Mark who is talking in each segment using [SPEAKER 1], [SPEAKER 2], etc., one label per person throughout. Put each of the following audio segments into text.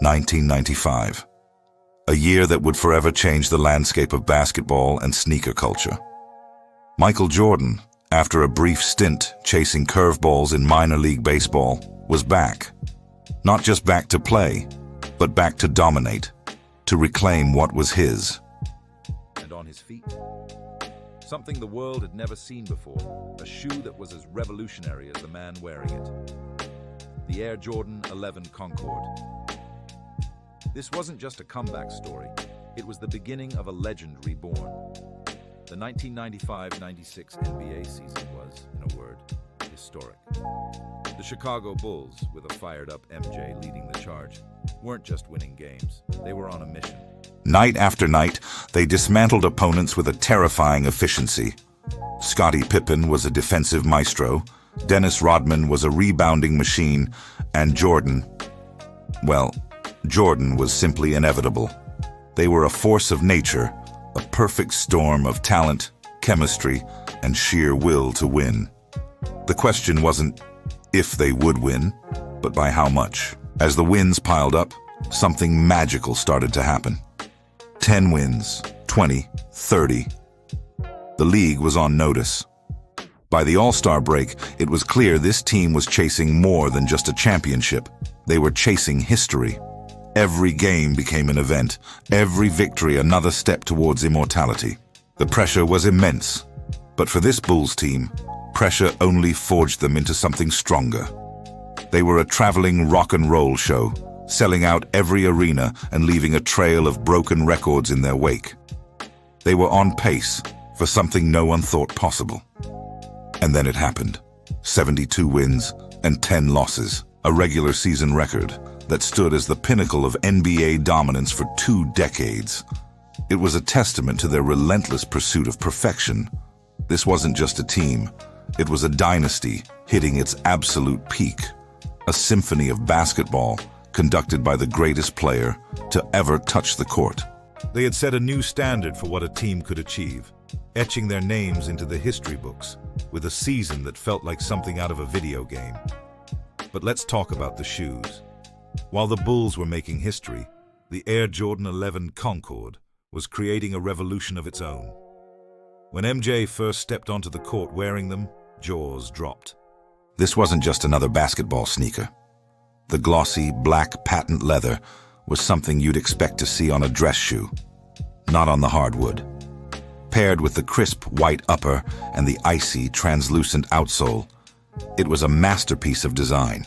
[SPEAKER 1] 1995. A year that would forever change the landscape of basketball and sneaker culture. Michael Jordan, after a brief stint chasing curveballs in minor league baseball, was back. Not just back to play, but back to dominate, to reclaim what was his.
[SPEAKER 2] And on his feet, something the world had never seen before, a shoe that was as revolutionary as the man wearing it. The AJ11 Concord. This wasn't just a comeback story, it was the beginning of a legend reborn. The 1995-96 NBA season was, in a word, historic. The Chicago Bulls, with a fired-up MJ leading the charge, weren't just winning games, they were on a mission.
[SPEAKER 1] Night after night, they dismantled opponents with a terrifying efficiency. Scottie Pippen was a defensive maestro, Dennis Rodman was a rebounding machine, and Jordan was simply inevitable. They were a force of nature, a perfect storm of talent, chemistry, and sheer will to win. The question wasn't if they would win, but by how much. As the wins piled up, something magical started to happen. 10 wins, 20, 30. The league was on notice. By the All-Star break, it was clear this team was chasing more than just a championship. They were chasing history. Every game became an event, every victory another step towards immortality. The pressure was immense, but for this Bulls team, pressure only forged them into something stronger. They were a traveling rock and roll show, selling out every arena and leaving a trail of broken records in their wake. They were on pace for something no one thought possible. And then it happened. 72 wins and 10 losses, a regular season record that stood as the pinnacle of NBA dominance for 2 decades. It was a testament to their relentless pursuit of perfection. This wasn't just a team, it was a dynasty hitting its absolute peak, a symphony of basketball conducted by the greatest player to ever touch the court. They had set a new standard for what a team could achieve, etching their names into the history books with a season that felt like something out of a video game. But let's talk about the shoes. While the Bulls were making history, the AJ11 Concord was creating a revolution of its own. When MJ first stepped onto the court wearing them, jaws dropped. This wasn't just another basketball sneaker. The glossy, black patent leather was something you'd expect to see on a dress shoe, not on the hardwood. Paired with the crisp white upper and the icy, translucent outsole, it was a masterpiece of design.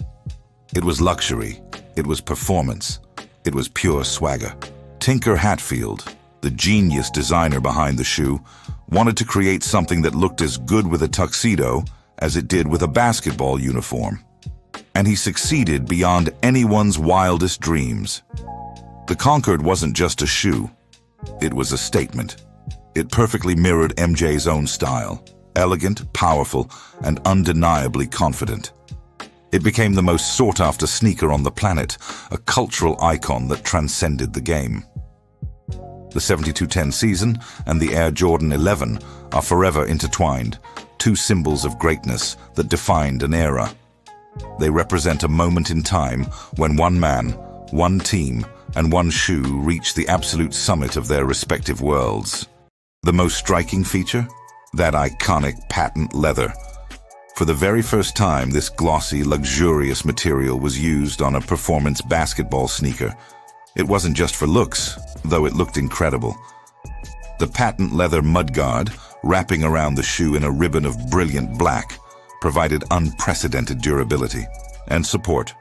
[SPEAKER 1] It was luxury, it was performance, it was pure swagger. Tinker Hatfield, the genius designer behind the shoe, wanted to create something that looked as good with a tuxedo as it did with a basketball uniform. And he succeeded beyond anyone's wildest dreams. The Concord wasn't just a shoe, it was a statement. It perfectly mirrored MJ's own style, elegant, powerful, and undeniably confident. It became the most sought-after sneaker on the planet, a cultural icon that transcended the game. The 72-10 season and the Air Jordan 11 are forever intertwined, 2 symbols of greatness that defined an era. They represent a moment in time when one man, one team, and one shoe reached the absolute summit of their respective worlds. The most striking feature? That iconic patent leather. For the very first time, this glossy, luxurious material was used on a performance basketball sneaker. It wasn't just for looks, though it looked incredible. The patent leather mudguard, wrapping around the shoe in a ribbon of brilliant black, provided unprecedented durability and support,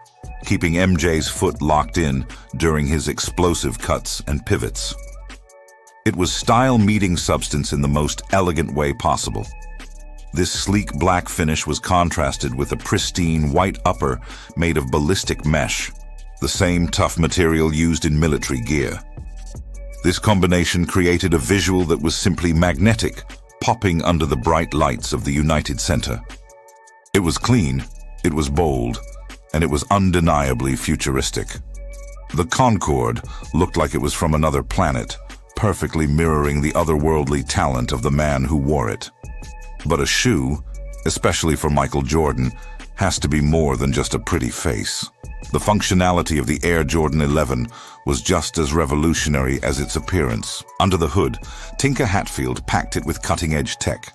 [SPEAKER 1] keeping MJ's foot locked in during his explosive cuts and pivots. It was style meeting substance in the most elegant way possible. This sleek black finish was contrasted with a pristine white upper made of ballistic mesh, the same tough material used in military gear. This combination created a visual that was simply magnetic, popping under the bright lights of the United Center. It was clean, it was bold, and it was undeniably futuristic. The Concord looked like it was from another planet, perfectly mirroring the otherworldly talent of the man who wore it. But a shoe, especially for Michael Jordan, has to be more than just a pretty face. The functionality of the Air Jordan 11 was just as revolutionary as its appearance. Under the hood, Tinker Hatfield packed it with cutting-edge tech.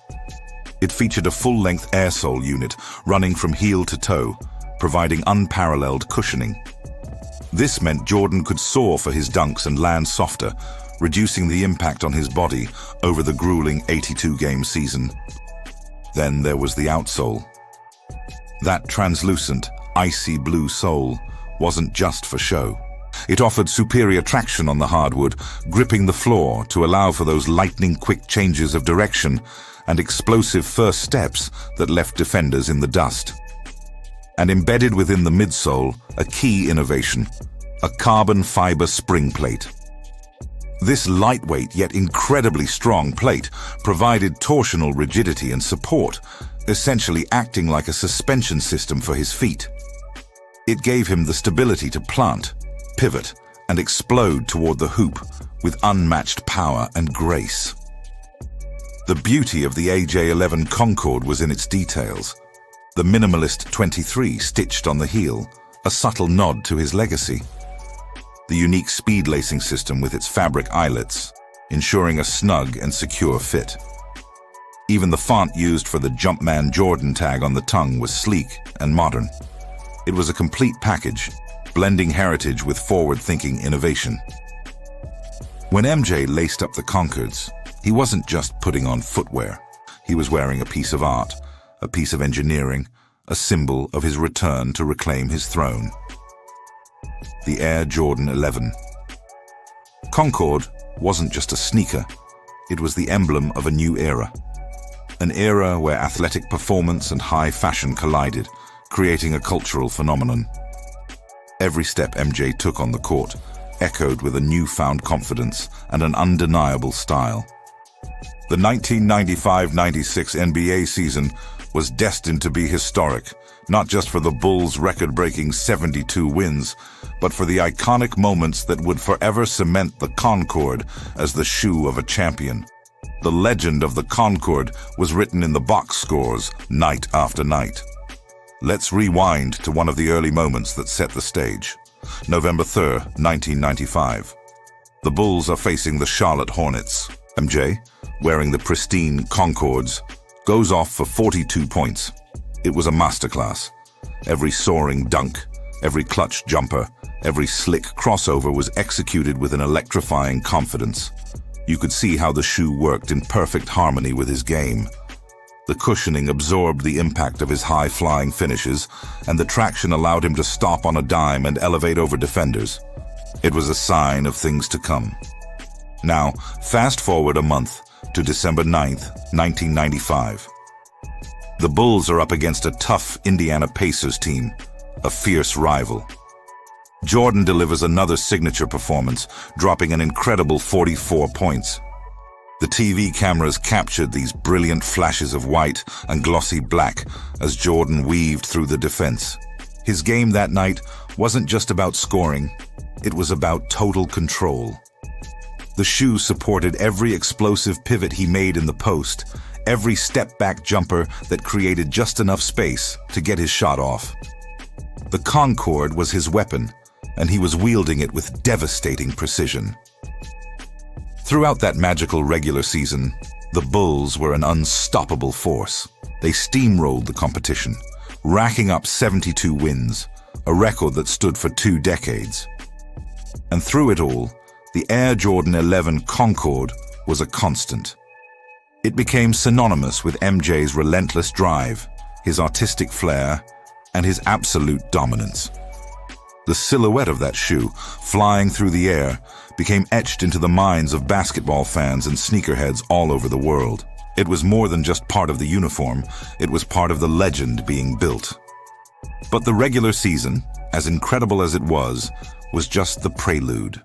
[SPEAKER 1] It featured a full-length airsole unit running from heel to toe, providing unparalleled cushioning. This meant Jordan could soar for his dunks and land softer, reducing the impact on his body over the grueling 82-game season. Then there was the outsole. That translucent, icy blue sole wasn't just for show. It offered superior traction on the hardwood, gripping the floor to allow for those lightning-quick changes of direction and explosive first steps that left defenders in the dust. And embedded within the midsole, a key innovation, a carbon fiber spring plate. This lightweight yet incredibly strong plate provided torsional rigidity and support, essentially acting like a suspension system for his feet. It gave him the stability to plant, pivot, and explode toward the hoop with unmatched power and grace. The beauty of the AJ11 Concord was in its details. The minimalist 23 stitched on the heel, a subtle nod to his legacy. The unique speed lacing system with its fabric eyelets, ensuring a snug and secure fit. Even the font used for the Jumpman Jordan tag on the tongue was sleek and modern. It was a complete package, blending heritage with forward-thinking innovation. When MJ laced up the Concords, he wasn't just putting on footwear. He was wearing a piece of art, a piece of engineering, a symbol of his return to reclaim his throne. The Air Jordan 11. Concord wasn't just a sneaker, it was the emblem of a new era. An era where athletic performance and high fashion collided, creating a cultural phenomenon. Every step MJ took on the court echoed with a newfound confidence and an undeniable style. The 1995-96 NBA season was destined to be historic, not just for the Bulls' record-breaking 72 wins, but for the iconic moments that would forever cement the Concord as the shoe of a champion. The legend of the Concord was written in the box scores night after night. Let's rewind to one of the early moments that set the stage. November 3rd, 1995. The Bulls are facing the Charlotte Hornets. MJ, wearing the pristine Concords, goes off for 42 points. It was a masterclass. Every soaring dunk, every clutch jumper, every slick crossover was executed with an electrifying confidence. You could see how the shoe worked in perfect harmony with his game. The cushioning absorbed the impact of his high-flying finishes, and the traction allowed him to stop on a dime and elevate over defenders. It was a sign of things to come. Now, fast forward a month to December 9th, 1995. The Bulls are up against a tough Indiana Pacers team, a fierce rival. Jordan delivers another signature performance, dropping an incredible 44 points. The TV cameras captured these brilliant flashes of white and glossy black as Jordan weaved through the defense. His game that night wasn't just about scoring, it was about total control. The shoe supported every explosive pivot he made in the post, every step-back jumper that created just enough space to get his shot off. The Concord was his weapon, and he was wielding it with devastating precision. Throughout that magical regular season, the Bulls were an unstoppable force. They steamrolled the competition, racking up 72 wins, a record that stood for 2 decades. And through it all, the Air Jordan 11 Concord was a constant. It became synonymous with MJ's relentless drive, his artistic flair, and his absolute dominance. The silhouette of that shoe, flying through the air, became etched into the minds of basketball fans and sneakerheads all over the world. It was more than just part of the uniform, it was part of the legend being built. But the regular season, as incredible as it was just the prelude.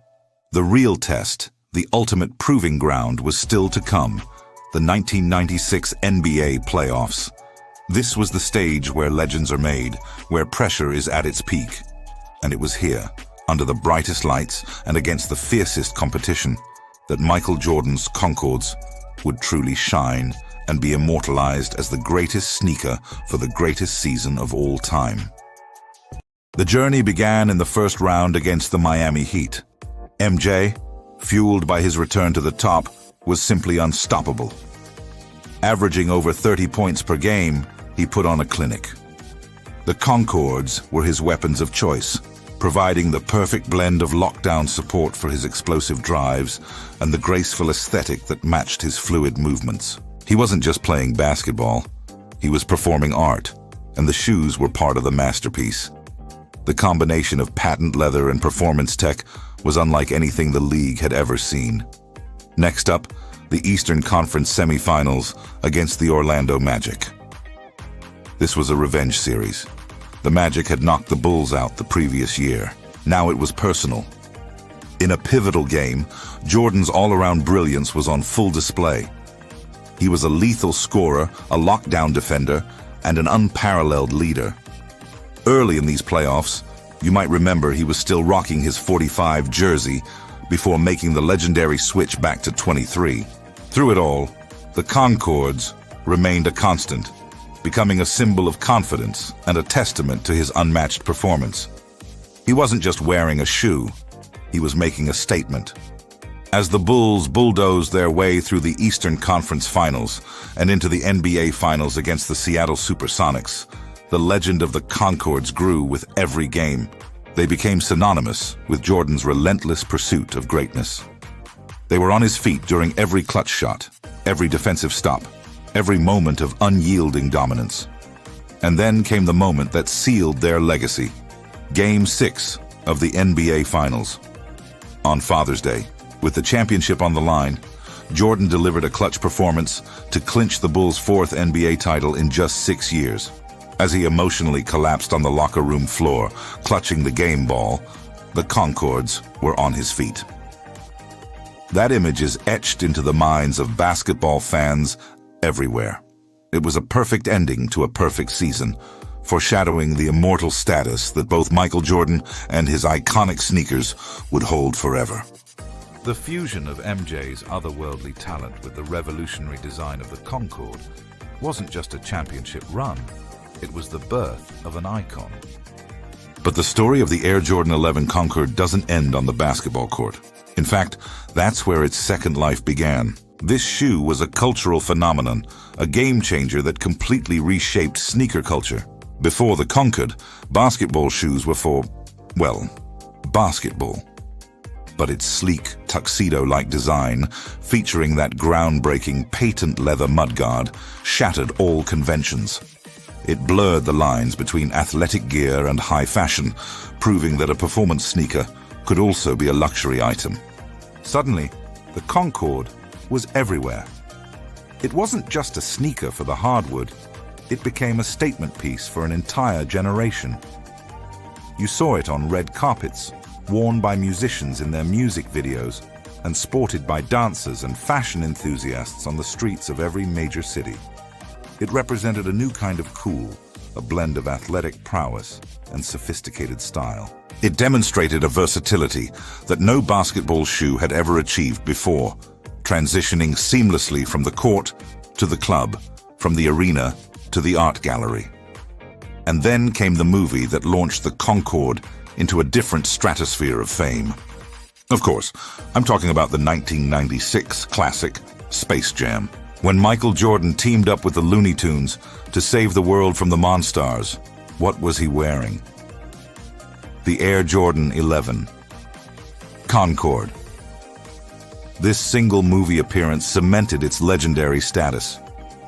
[SPEAKER 1] The real test, the ultimate proving ground, was still to come, the 1996 NBA playoffs. This was the stage where legends are made, where pressure is at its peak. And it was here, under the brightest lights and against the fiercest competition, that Michael Jordan's Concords would truly shine and be immortalized as the greatest sneaker for the greatest season of all time. The journey began in the first round against the Miami Heat. MJ, fueled by his return to the top, was simply unstoppable. Averaging over 30 points per game, he put on a clinic. The Concords were his weapons of choice, providing the perfect blend of lockdown support for his explosive drives and the graceful aesthetic that matched his fluid movements. He wasn't just playing basketball, he was performing art, and the shoes were part of the masterpiece. The combination of patent leather and performance tech was unlike anything the league had ever seen. Next up, the Eastern Conference semifinals against the Orlando Magic. This was a revenge series. The Magic had knocked the Bulls out the previous year. Now it was personal. In a pivotal game, Jordan's all-around brilliance was on full display. He was a lethal scorer, a lockdown defender, and an unparalleled leader. Early in these playoffs, you might remember he was still rocking his 45 jersey before making the legendary switch back to 23. Through it all, the Concords remained a constant, becoming a symbol of confidence and a testament to his unmatched performance. He wasn't just wearing a shoe, he was making a statement. As the Bulls bulldozed their way through the Eastern Conference Finals and into the NBA Finals against the Seattle Supersonics, the legend of the Concords grew with every game. They became synonymous with Jordan's relentless pursuit of greatness. They were on his feet during every clutch shot, every defensive stop, every moment of unyielding dominance. And then came the moment that sealed their legacy. Game 6 of the NBA Finals. On Father's Day, with the championship on the line, Jordan delivered a clutch performance to clinch the Bulls' 4th NBA title in just 6 years. As he emotionally collapsed on the locker room floor, clutching the game ball, the Concords were on his feet. That image is etched into the minds of basketball fans everywhere. It was a perfect ending to a perfect season, foreshadowing the immortal status that both Michael Jordan and his iconic sneakers would hold forever. The fusion of MJ's otherworldly talent with the revolutionary design of the Concord wasn't just a championship run, it was the birth of an icon. But the story of the Air Jordan 11 Concord doesn't end on the basketball court. In fact, that's where its second life began. This shoe was a cultural phenomenon, a game changer that completely reshaped sneaker culture. Before the Concord, basketball shoes were for, well, basketball. But its sleek, tuxedo-like design, featuring that groundbreaking patent leather mudguard, shattered all conventions. It blurred the lines between athletic gear and high fashion, proving that a performance sneaker could also be a luxury item. Suddenly, the Concord was everywhere. It wasn't just a sneaker for the hardwood, it became a statement piece for an entire generation. You saw it on red carpets, worn by musicians in their music videos, and sported by dancers and fashion enthusiasts on the streets of every major city. It represented a new kind of cool, a blend of athletic prowess and sophisticated style. It demonstrated a versatility that no basketball shoe had ever achieved before, transitioning seamlessly from the court to the club, from the arena to the art gallery. And then came the movie that launched the Concord into a different stratosphere of fame. Of course, I'm talking about the 1996 classic Space Jam, when Michael Jordan teamed up with the Looney Tunes to save the world from the Monstars. What was he wearing? The Air Jordan 11 Concord. This single movie appearance cemented its legendary status,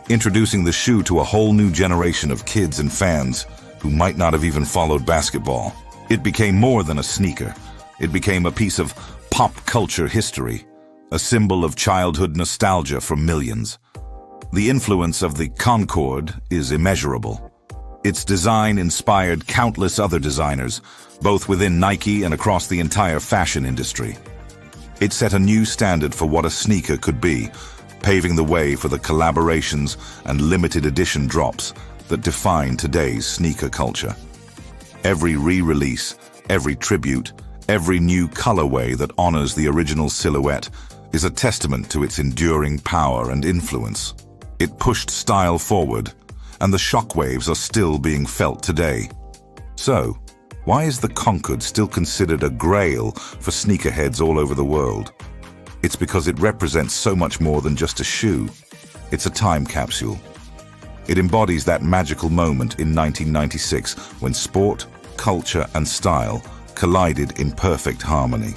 [SPEAKER 1] introducing the shoe to a whole new generation of kids and fans who might not have even followed basketball. It became more than a sneaker. It became a piece of pop culture history, a symbol of childhood nostalgia for millions. The influence of the Concord is immeasurable. Its design inspired countless other designers, both within Nike and across the entire fashion industry. It set a new standard for what a sneaker could be, paving the way for the collaborations and limited edition drops that define today's sneaker culture. Every re-release, every tribute, every new colorway that honors the original silhouette is a testament to its enduring power and influence. It pushed style forward, and the shockwaves are still being felt today. So, why is the Concord still considered a grail for sneakerheads all over the world? It's because it represents so much more than just a shoe. It's a time capsule. It embodies that magical moment in 1996 when sport, culture, and style collided in perfect harmony.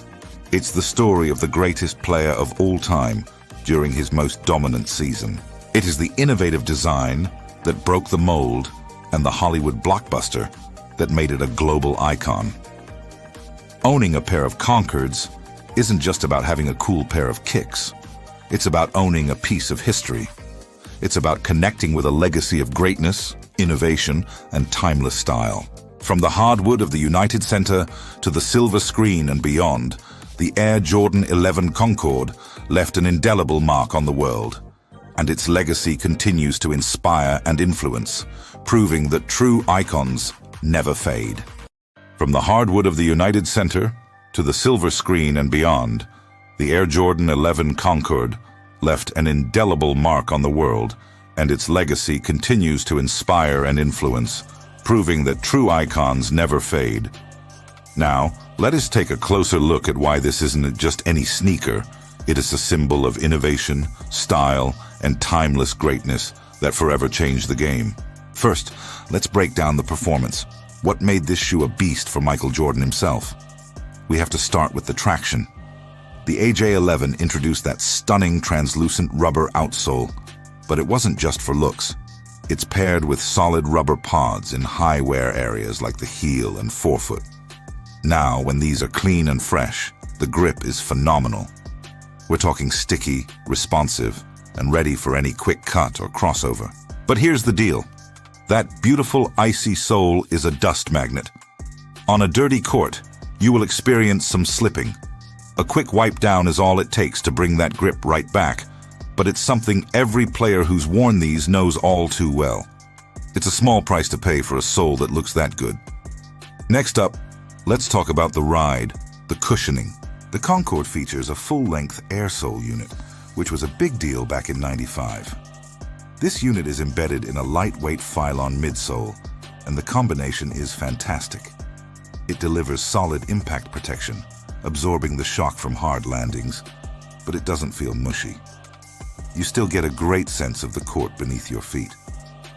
[SPEAKER 1] It's the story of the greatest player of all time during his most dominant season. It is the innovative design that broke the mold and the Hollywood blockbuster that made it a global icon. Owning a pair of Concords isn't just about having a cool pair of kicks. It's about owning a piece of history. It's about connecting with a legacy of greatness, innovation, and timeless style. From the hardwood of the United Center to the silver screen and beyond, the Air Jordan 11 Concord left an indelible mark on the world, and its legacy continues to inspire and influence, proving that true icons never fade. From the hardwood of the United Center to the silver screen and beyond, the Air Jordan 11 Concord left an indelible mark on the world, and its legacy continues to inspire and influence, proving that true icons never fade. Now, let us take a closer look at why this isn't just any sneaker. It is a symbol of innovation, style, and timeless greatness that forever changed the game. First, let's break down the performance. What made this shoe a beast for Michael Jordan himself? We have to start with the traction. The AJ11 introduced that stunning translucent rubber outsole, but it wasn't just for looks. It's paired with solid rubber pods in high wear areas like the heel and forefoot. Now, when these are clean and fresh, the grip is phenomenal. We're talking sticky, responsive, and ready for any quick cut or crossover. But here's the deal. That beautiful icy sole is a dust magnet. On a dirty court, you will experience some slipping. A quick wipe down is all it takes to bring that grip right back, but it's something every player who's worn these knows all too well. It's a small price to pay for a sole that looks that good. Next up, let's talk about the ride, the cushioning. The Concord features a full-length air sole unit, which was a big deal back in '95. This unit is embedded in a lightweight Phylon midsole, and the combination is fantastic. It delivers solid impact protection, absorbing the shock from hard landings, but it doesn't feel mushy. You still get a great sense of the court beneath your feet.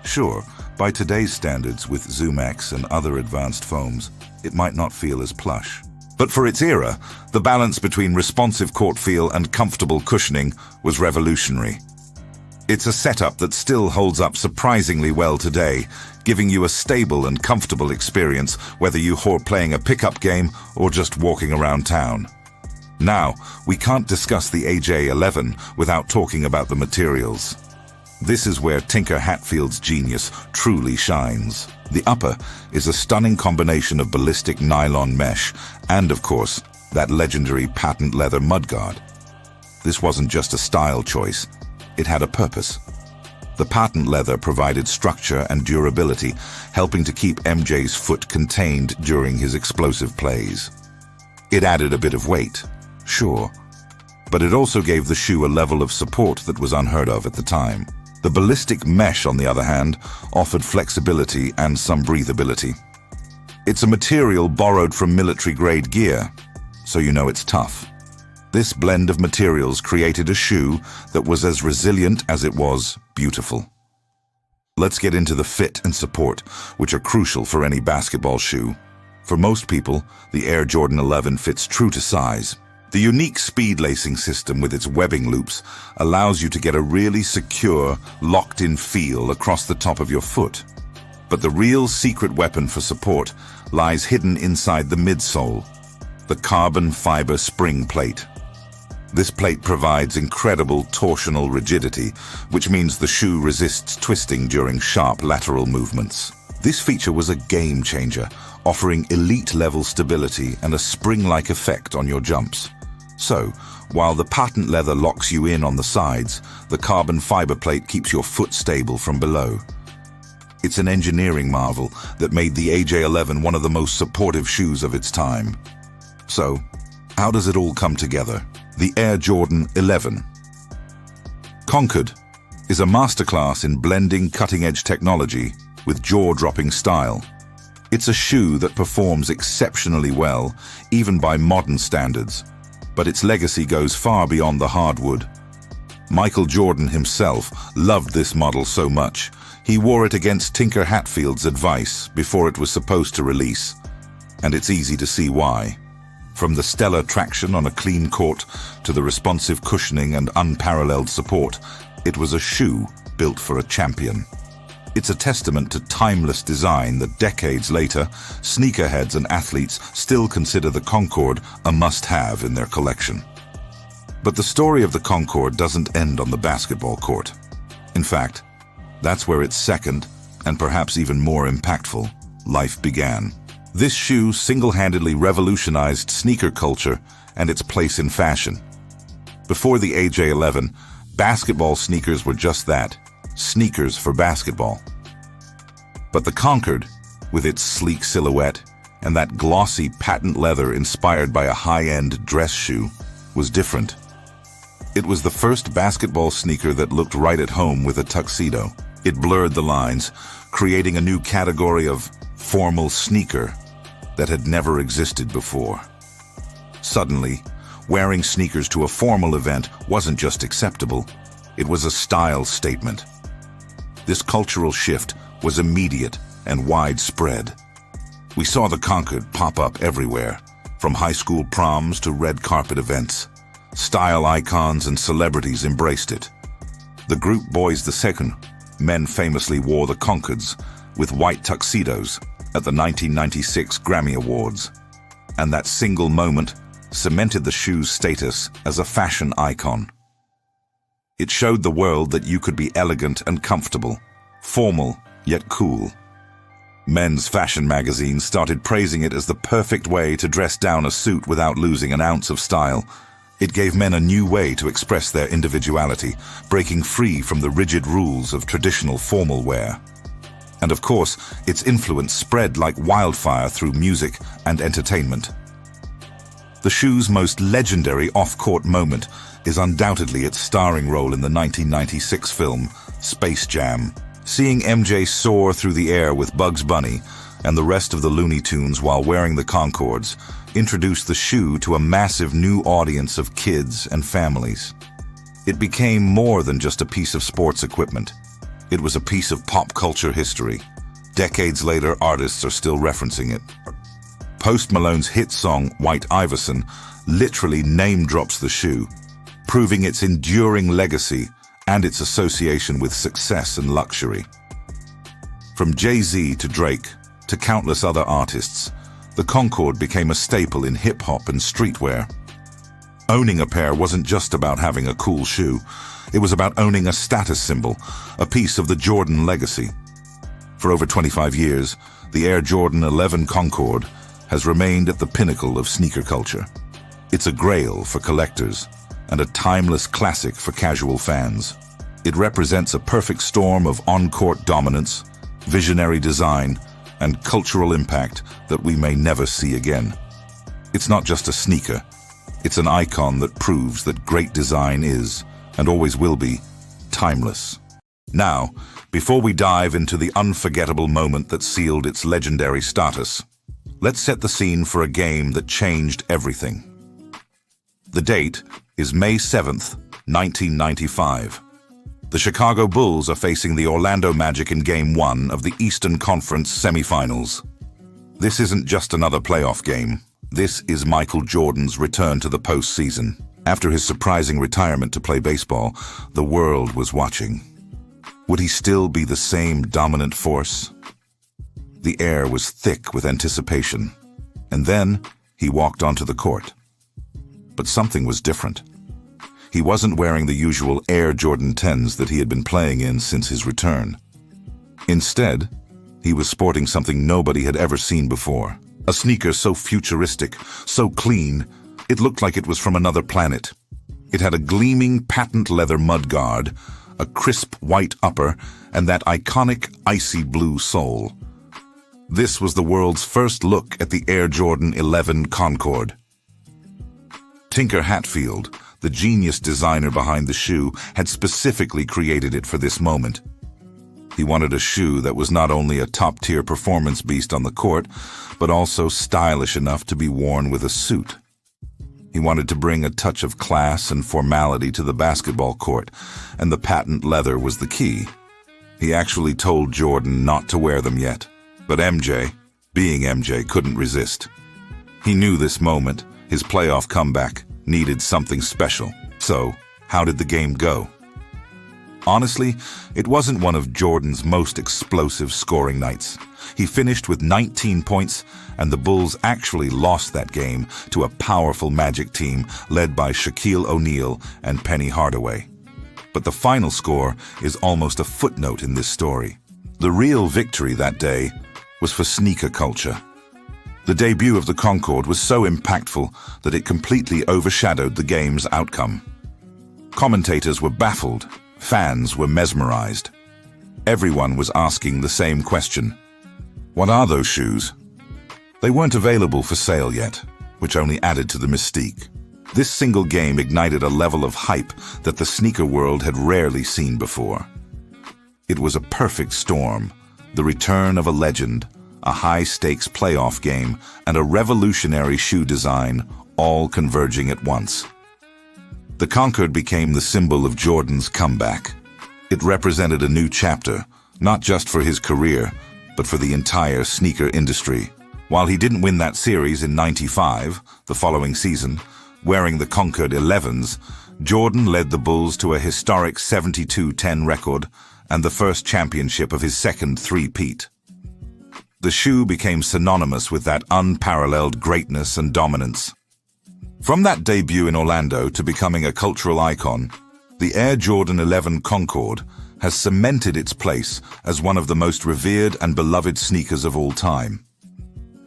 [SPEAKER 1] Sure, by today's standards with ZoomX and other advanced foams, it might not feel as plush. But for its era, the balance between responsive court feel and comfortable cushioning was revolutionary. It's a setup that still holds up surprisingly well today, giving you a stable and comfortable experience whether you're playing a pickup game or just walking around town. Now, we can't discuss the AJ11 without talking about the materials. This is where Tinker Hatfield's genius truly shines. The upper is a stunning combination of ballistic nylon mesh and, of course, that legendary patent leather mudguard. This wasn't just a style choice, it had a purpose. The patent leather provided structure and durability, helping to keep MJ's foot contained during his explosive plays. It added a bit of weight, sure, but it also gave the shoe a level of support that was unheard of at the time. The ballistic mesh, on the other hand, offered flexibility and some breathability. It's a material borrowed from military-grade gear, so you know it's tough. This blend of materials created a shoe that was as resilient as it was beautiful. Let's get into the fit and support, which are crucial for any basketball shoe. For most people, the Air Jordan 11 fits true to size. The unique speed lacing system with its webbing loops allows you to get a really secure, locked-in feel across the top of your foot. But the real secret weapon for support lies hidden inside the midsole, the carbon fiber spring plate. This plate provides incredible torsional rigidity, which means the shoe resists twisting during sharp lateral movements. This feature was a game changer, offering elite-level stability and a spring-like effect on your jumps. So, while the patent leather locks you in on the sides, the carbon fiber plate keeps your foot stable from below. It's an engineering marvel that made the AJ11 one of the most supportive shoes of its time. So, how does it all come together? The Air Jordan 11. Concord, is a masterclass in blending cutting-edge technology with jaw-dropping style. It's a shoe that performs exceptionally well, even by modern standards, but its legacy goes far beyond the hardwood. Michael Jordan himself loved this model so much, he wore it against Tinker Hatfield's advice before it was supposed to release, and it's easy to see why. From the stellar traction on a clean court to the responsive cushioning and unparalleled support, it was a shoe built for a champion. It's a testament to timeless design that decades later, sneakerheads and athletes still consider the Concord a must-have in their collection. But the story of the Concord doesn't end on the basketball court. In fact, that's where its second, and perhaps even more impactful, life began. This shoe single-handedly revolutionized sneaker culture and its place in fashion. Before the AJ11, basketball sneakers were just that, sneakers for basketball. But the Concord, with its sleek silhouette and that glossy patent leather inspired by a high-end dress shoe, was different. It was the first basketball sneaker that looked right at home with a tuxedo. It blurred the lines, creating a new category of formal sneaker that had never existed before. Suddenly, wearing sneakers to a formal event wasn't just acceptable, it was a style statement. This cultural shift was immediate and widespread. We saw the Concord pop up everywhere, from high school proms to red carpet events. Style icons and celebrities embraced it. The group Boys II Men famously wore the Concords with white tuxedos at the 1996 Grammy Awards, and that single moment cemented the shoe's status as a fashion icon. It showed the world that you could be elegant and comfortable, formal yet cool. Men's fashion magazines started praising it as the perfect way to dress down a suit without losing an ounce of style. It gave men a new way to express their individuality, breaking free from the rigid rules of traditional formal wear. And of course, its influence spread like wildfire through music and entertainment. The shoe's most legendary off-court moment is undoubtedly its starring role in the 1996 film Space Jam. Seeing MJ soar through the air with Bugs Bunny and the rest of the Looney Tunes while wearing the Concords introduced the shoe to a massive new audience of kids and families. It became more than just a piece of sports equipment. It was a piece of pop culture history. Decades later, artists are still referencing it. Post Malone's hit song, White Iverson, literally name-drops the shoe, proving its enduring legacy and its association with success and luxury. From Jay-Z to Drake to countless other artists, the Concord became a staple in hip-hop and streetwear. Owning a pair wasn't just about having a cool shoe. It was about owning a status symbol, a piece of the Jordan legacy. For over 25 years, the Air Jordan 11 Concord has remained at the pinnacle of sneaker culture. It's a grail for collectors and a timeless classic for casual fans. It represents a perfect storm of on-court dominance, visionary design, and cultural impact that we may never see again. It's not just a sneaker, it's an icon that proves that great design is, and always will be, timeless. Now, before we dive into the unforgettable moment that sealed its legendary status, let's set the scene for a game that changed everything. The date is May 7th, 1995. The Chicago Bulls are facing the Orlando Magic in Game 1 of the Eastern Conference semifinals. This isn't just another playoff game. This is Michael Jordan's return to the postseason. After his surprising retirement to play baseball, the world was watching. Would he still be the same dominant force? The air was thick with anticipation. And then he walked onto the court. But something was different. He wasn't wearing the usual Air Jordan 10s that he had been playing in since his return. Instead, he was sporting something nobody had ever seen before. A sneaker so futuristic, so clean, it looked like it was from another planet. It had a gleaming patent leather mudguard, a crisp white upper, and that iconic icy blue sole. This was the world's first look at the Air Jordan 11 Concord. Tinker Hatfield, the genius designer behind the shoe, had specifically created it for this moment. He wanted a shoe that was not only a top-tier performance beast on the court, but also stylish enough to be worn with a suit. He wanted to bring a touch of class and formality to the basketball court, and the patent leather was the key. He actually told Jordan not to wear them yet, but MJ, being MJ, couldn't resist. He knew this moment, his playoff comeback, needed something special. So, how did the game go? Honestly, it wasn't one of Jordan's most explosive scoring nights. He finished with 19 points, and the Bulls actually lost that game to a powerful Magic team led by Shaquille O'Neal and Penny Hardaway. But the final score is almost a footnote in this story. The real victory that day was for sneaker culture. The debut of the Concord was so impactful that it completely overshadowed the game's outcome. Commentators were baffled. Fans were mesmerized. Everyone was asking the same question. What are those shoes? They weren't available for sale yet, which only added to the mystique. This single game ignited a level of hype that the sneaker world had rarely seen before. It was a perfect storm, the return of a legend, a high-stakes playoff game, and a revolutionary shoe design, all converging at once. The Concord became the symbol of Jordan's comeback. It represented a new chapter, not just for his career, but for the entire sneaker industry. While he didn't win that series in '95, the following season, wearing the Concord 11s, Jordan led the Bulls to a historic 72-10 record and the first championship of his second three-peat. The shoe became synonymous with that unparalleled greatness and dominance. From that debut in Orlando to becoming a cultural icon, the Air Jordan 11 Concord has cemented its place as one of the most revered and beloved sneakers of all time.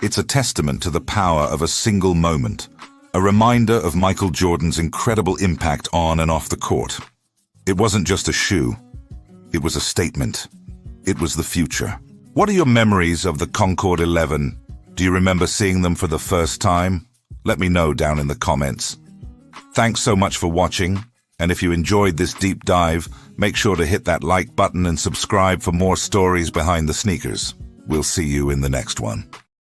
[SPEAKER 1] It's a testament to the power of a single moment, a reminder of Michael Jordan's incredible impact on and off the court. It wasn't just a shoe, it was a statement. It was the future. What are your memories of the Concord 11? Do you remember seeing them for the first time? Let me know down in the comments. Thanks so much for watching, and if you enjoyed this deep dive, make sure to hit that like button and subscribe for more stories behind the sneakers. We'll see you in the next one.